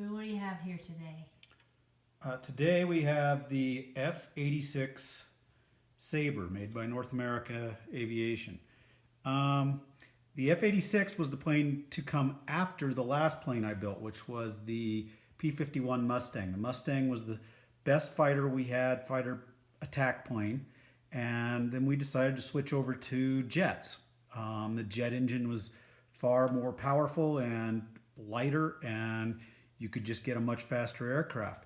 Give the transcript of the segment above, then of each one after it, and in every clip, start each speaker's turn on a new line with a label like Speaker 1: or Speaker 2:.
Speaker 1: Boo, what do you have here today?
Speaker 2: Today we have the F86-Sabre made by North America Aviation. The F-86 was the plane to come after the last plane I built, which was the P-51 Mustang. The Mustang was the best fighter we had, fighter attack plane, and then we decided to switch over to jets. The jet engine was far more powerful and lighter, and you could just get a much faster aircraft.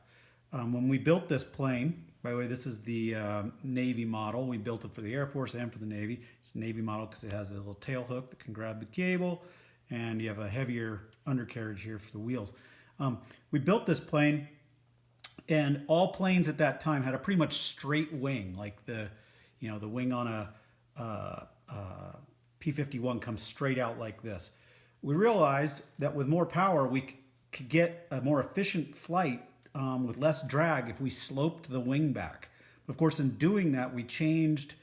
Speaker 2: When we built this plane, by the way, this is the Navy model. We built it for the Air Force and for the Navy. It's a Navy model because it has a little tail hook that can grab the cable, and you have a heavier undercarriage here for the wheels. We built this plane, and all planes at that time had a pretty much straight wing, like the wing on a P-51 comes straight out like this. We realized that with more power, we could get a more efficient flight with less drag if we sloped the wing back. But of course, in doing that, we changed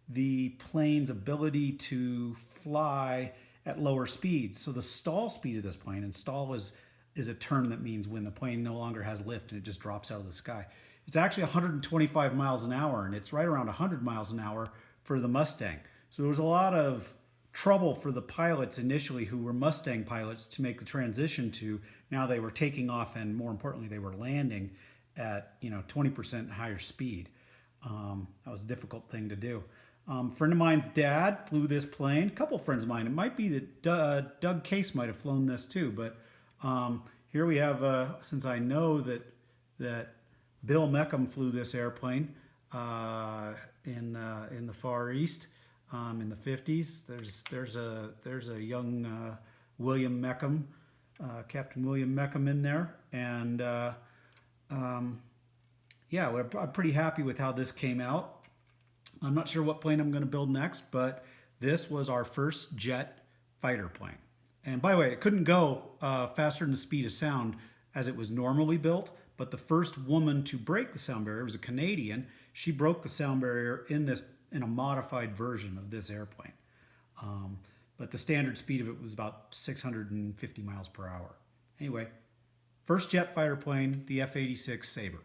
Speaker 2: the plane's ability to fly at lower speeds. So the stall speed of this plane, and stall is a term that means when the plane no longer has lift and it just drops out of the sky. It's actually 125 miles an hour, and it's right around 100 miles an hour for the Mustang. So there was a lot of trouble for the pilots initially who were Mustang pilots to make the transition to now they were taking off, and more importantly they were landing at 20% higher speed. That was a difficult thing to do. A friend of mine's dad flew this plane. A couple friends of mine. It might be that Doug Case might have flown this too, but here we have, since I know that Bill Meckham flew this airplane in the Far East. In the 50s, there's a young William Meckham, Captain William Meckham in there, and yeah, I'm pretty happy with how this came out. I'm not sure what plane I'm going to build next, but this was our first jet fighter plane. And by the way, it couldn't go faster than the speed of sound as it was normally built, but the first woman to break the sound barrier was a Canadian. She broke the sound barrier in a modified version of this airplane. But the standard speed of it was about 650 miles per hour. Anyway, first jet fighter plane, the F-86 Sabre.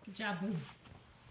Speaker 1: Good job, Boo.